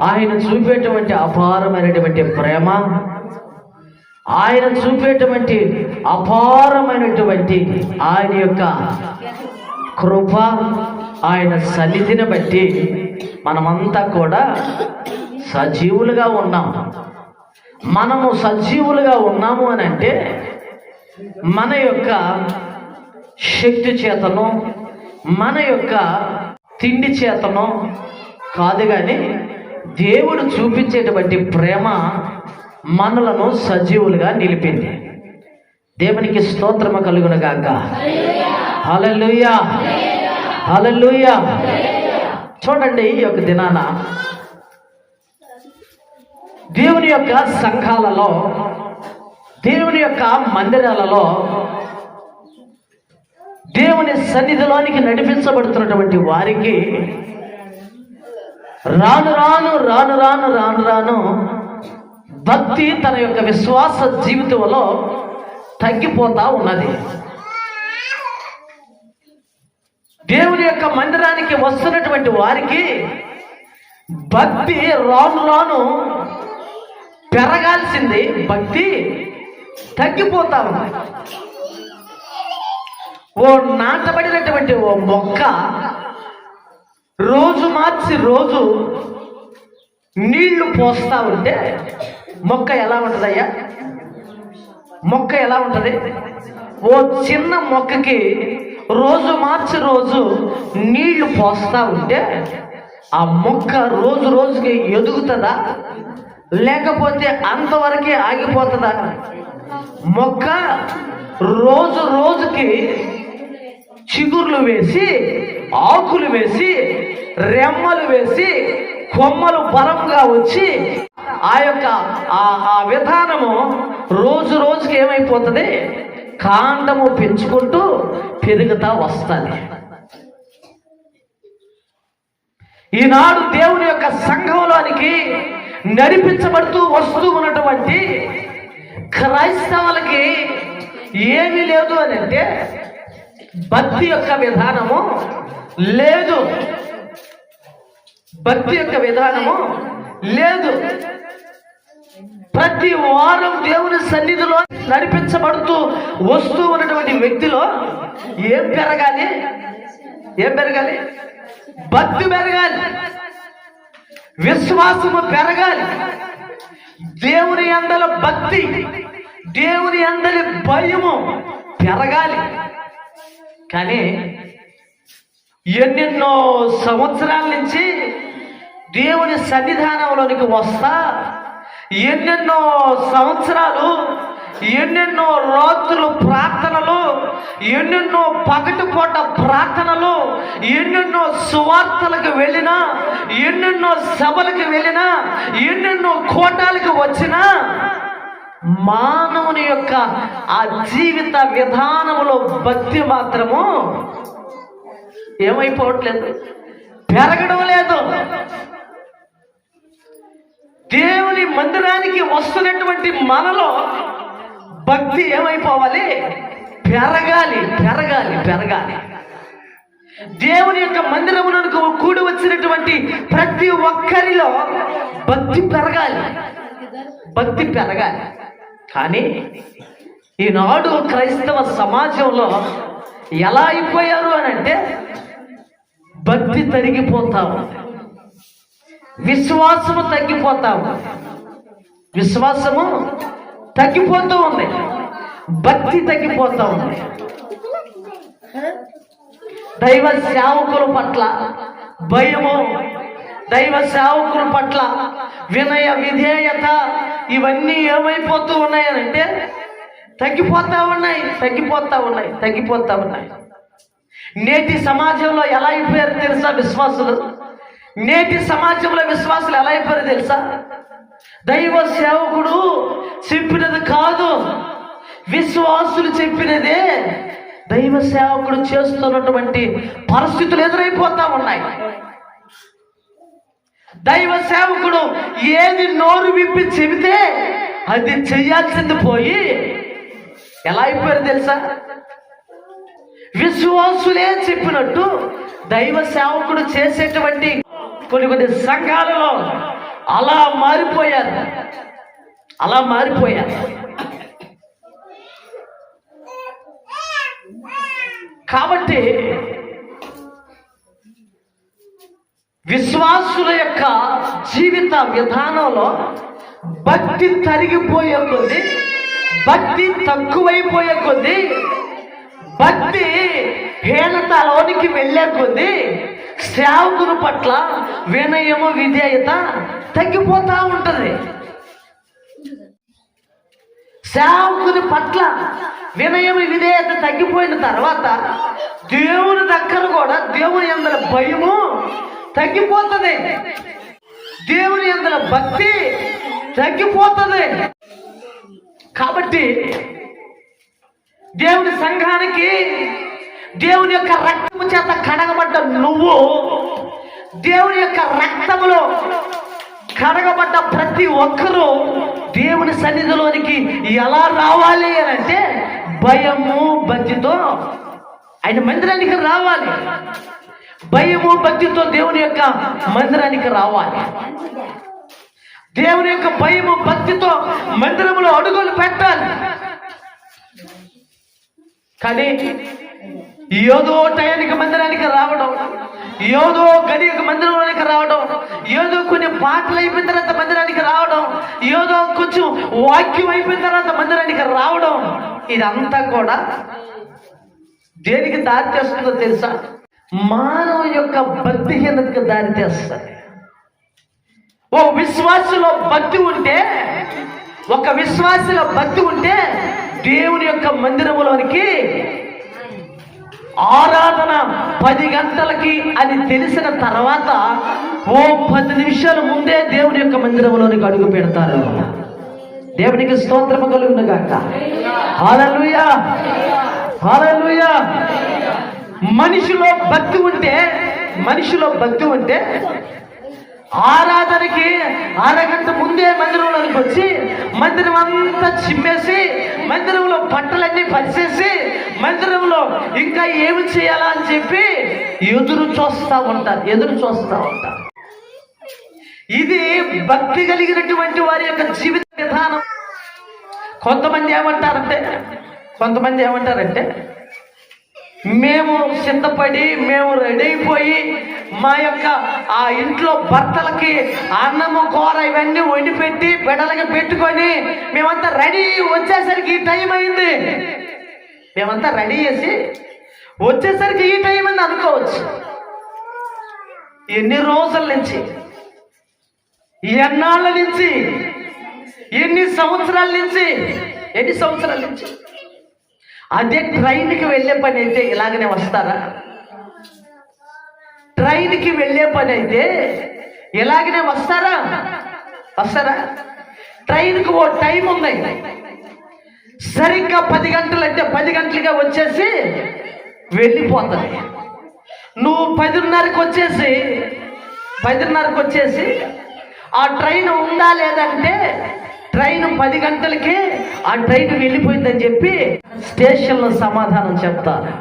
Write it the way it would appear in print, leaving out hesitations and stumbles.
ఆయన చూపేటువంటి అపారమైనటువంటి ప్రేమ, ఆయన చూపేటువంటి అపారమైనటువంటి ఆయన యొక్క కృప, ఆయన సన్నిధిని బట్టి మనమంతా కూడా సజీవులుగా ఉన్నాం. మనము సజీవులుగా ఉన్నాము అని అంటే మన యొక్క శక్తి చేతను, మన యొక్క తిండి చేతను కాదు, కానీ దేవుడు చూపించేటువంటి ప్రేమ మనలను సజీవులుగా నిలిపింది. దేవునికి స్తోత్రము కలుగును గాక. హల్లెలూయా, హల్లెలూయా. చూడండి, ఈ యొక్క దినాన దేవుని యొక్క సంఘాలలో, దేవుని యొక్క మందిరాలలో, దేవుని సన్నిధిలోనికి నడిపించబడుతున్నటువంటి వారికి రాను రాను రాను రాను రాను రాను భక్తి తన యొక్క విశ్వాస జీవితంలో తగ్గిపోతా ఉన్నది. దేవుని యొక్క మందిరానికి వస్తున్నటువంటి వారికి భక్తి రాను రాను పెరగాల్సింది భక్తి తగ్గిపోతా ఉంది. ఓ నాటబడినటువంటి ఓ మొక్క రోజు మార్చి రోజు నీళ్లు పోస్తా ఉంటే మొక్క ఎలా ఉంటుందయ్యా? మొక్క ఎలా ఉంటుంది? ఓ చిన్న మొక్కకి రోజు మార్చి రోజు నీళ్లు పోస్తా ఉంటే ఆ మొక్క రోజు రోజుకి ఎదుగుతుందా, లేకపోతే అంతవరకే ఆగిపోతుందా? మొక్క రోజు రోజుకి చిగుర్లు వేసి, ఆకులు వేసి, రెమ్మలు వేసి, కొమ్మలు బలంగా వచ్చి ఆ యొక్క ఆ విధానము రోజు రోజుకి ఏమైపోతుంది? కాండము పెంచుకుంటూ పెరుగుతా వస్తుంది. ఈనాడు దేవుని యొక్క సంఘంలోనికి నడిపించబడుతూ వస్తూ ఉన్నటువంటి క్రైస్తవులకి ఏమీ లేదు అని అంటే భక్తి యొక్క విధానము లేదు. భక్తి యొక్క విధానము లేదు. ప్రతి వారం దేవుని సన్నిధిలో నడిపించబడుతూ వస్తూ ఉన్నటువంటి వ్యక్తిలో ఏం పెరగాలి? ఏం పెరగాలి? భక్తి పెరగాలి, విశ్వాసము పెరగాలి, దేవుని అందల భక్తి, దేవుని అందరి భయము పెరగాలి. కానీ ఎన్నెన్నో సంవత్సరాల నుంచి దేవుని సన్నిధానంలోనికి వస్తా, ఎన్నెన్నో సంవత్సరాలు, ఎన్నెన్నో రాత్రులు ప్రార్థనలు, ఎన్నెన్నో పగటిపూట ప్రార్థనలు, ఎన్నెన్నో సువార్తలకు వెళ్ళినా, ఎన్నెన్నో సభలకు వెళ్ళినా, ఎన్నెన్నో కోటాలకు వచ్చినా మానవుని యొక్క ఆ జీవిత విధానములో భక్తి మాత్రము ఏమైపోవట్లేదు, పెరగడం లేదు. దేవుని మందిరానికి వస్తున్నటువంటి మనలో భక్తి ఏమైపోవాలి? పెరగాలి, పెరగాలి, పెరగాలి. దేవుని యొక్క మందిరమునకు కూడి వచ్చినటువంటి ప్రతి ఒక్కరిలో భక్తి పెరగాలి, భక్తి పెరగాలి. కానీ ఈనాడు క్రైస్తవ సమాజంలో ఎలా అయిపోయారు అని అంటే భక్తి తరిగిపోతాము, విశ్వాసము తగ్గిపోతాము, విశ్వాసము తగ్గిపోతూ ఉంది, భక్తి తగ్గిపోతూ ఉంది. దైవ సేవకుల పట్ల భయము, దైవ సేవకుల పట్ల వినయ విధేయత, ఇవన్నీ ఏమైపోతూ ఉన్నాయనంటే తగ్గిపోతా ఉన్నాయి, తగ్గిపోతా ఉన్నాయి, తగ్గిపోతా ఉన్నాయి. నేటి సమాజంలో ఎలా అయిపోయారు తెలుసా విశ్వాసులు? నేటి సమాజంలో విశ్వాసులు ఎలా అయిపోయారు తెలుసా? దైవ సేవకుడు చెప్పినది కాదు, విశ్వాసులు చెప్పినదే దైవ సేవకుడు చేస్తున్నటువంటి పరిస్థితులు ఎదురైపోతా ఉన్నాయి. దైవ సేవకుడు ఏది నోరు విప్పి చెబితే అది చెయ్యాల్సింది పోయి ఎలా అయిపోయారు తెలుసా? విశ్వాసులే చెప్పినట్టు దైవ సేవకుడు చేసేటువంటి కొన్ని సంఘాలలో అలా మారిపోయారు. కాబట్టి విశ్వాసుల యొక్క జీవిత విధానంలో భక్తి తరిగిపోయే కొద్దీ, భక్తి తక్కువైపోయే కొద్దీ, భక్తి హీనతలోనికి వెళ్ళే కొద్దీ సేవకుల పట్ల వినయము విధేయత తగ్గిపోతూ ఉంటుంది. సేవకుని పట్ల వినయం విధేయత తగ్గిపోయిన తర్వాత దేవుని దగ్గర కూడా దేవుని యందల భయము తగ్గిపోతుంది, దేవుని యందల భక్తి తగ్గిపోతుంది. కాబట్టి దేవుని సంఘానికి దేవుని యొక్క రక్తము చేత కడగబడ్డ నువ్వు, దేవుని యొక్క రక్తములో కడగబడ్డ ప్రతి ఒక్కరూ దేవుని సన్నిధిలోనికి ఎలా రావాలి అని అంటే భయము భక్తితో ఆయన మందిరానికి రావాలి. భయము భక్తితో దేవుని యొక్క మందిరానికి రావాలి. దేవుని యొక్క భయము భక్తితో మందిరంలో అడుగులు పెట్టాలి. కానీ ఏదో టయానికి మందిరానికి రావడం, ఏదో గడియకు మందిరంలోనికి రావడం, ఏదో కొన్ని పాటలు అయిపోయిన తర్వాత మందిరానికి రావడం, ఏదో కొంచెం వాక్యం అయిపోయిన తర్వాత మందిరానికి రావడం, ఇదంతా కూడా దేనికి దారి చేస్తుందో తెలుసా? మానవ యొక్క భక్తిహీనతకు దారి చేస్తుంది. ఒక విశ్వాసలో భక్తి ఉంటే దేవుని యొక్క మందిరంలోనికి ఆరాధన 10 గంటలకి అని తెలిసిన తర్వాత 10 నిమిషాల ముందే దేవుని యొక్క మందిరంలోనికి అడుగు పెడతారు. దేవునికి స్తోత్రము కలుగును గాక. హల్లెలూయా, హల్లెలూయా. మనిషిలో భక్తి ఉంటే ఆరాధనకి అరగంట ముందే మందిరంలోనికి వచ్చి మందిరం అంతా చిమ్మేసి, మందిరంలో బట్టలన్నీ పరిచేసి, మందిరంలో ఇంకా ఏమి చేయాలా అని చెప్పి ఎదురు చూస్తూ ఉంటారు. ఇది భక్తి కలిగినటువంటి వారి యొక్క జీవిత విధానం. కొంతమంది ఏమంటారంటే మేము సిద్ధపడి, మేము రెడీ అయిపోయి, మా యొక్క ఆ ఇంట్లో భర్తలకి అన్నము కూర ఇవన్నీ వండి పెట్టి బిడ్డలకి పెట్టుకొని మేమంతా రెడీ వచ్చేసరికి ఈ టైం అయింది, మేమంతా రెడీ చేసి వచ్చేసరికి ఈ టైం అయింది అనుకోవచ్చు. ఎన్ని రోజుల నుంచి, ఎన్నాళ్ళ నుంచి, ఎన్ని సంవత్సరాల నుంచి అదే ట్రైన్కి వెళ్ళే పని అయితే ఇలాగనే వస్తారా? ట్రైన్కి వెళ్ళే పని అయితే ఇలాగనే వస్తారా? ట్రైన్కి ఓ టైం ఉంది. సరిగ్గా 10 గంటలు అంటే 10 గంటలుగా వచ్చేసి వెళ్ళిపోతుంది. నువ్వు 10:30కి వచ్చేసి ఆ ట్రైన్ ఉందా లేదంటే ట్రైన్ 10 గంటలకి ఆ ట్రైన్ వెళ్ళిపోయిందని చెప్పి స్టేషన్లో సమాధానం చెప్తారు.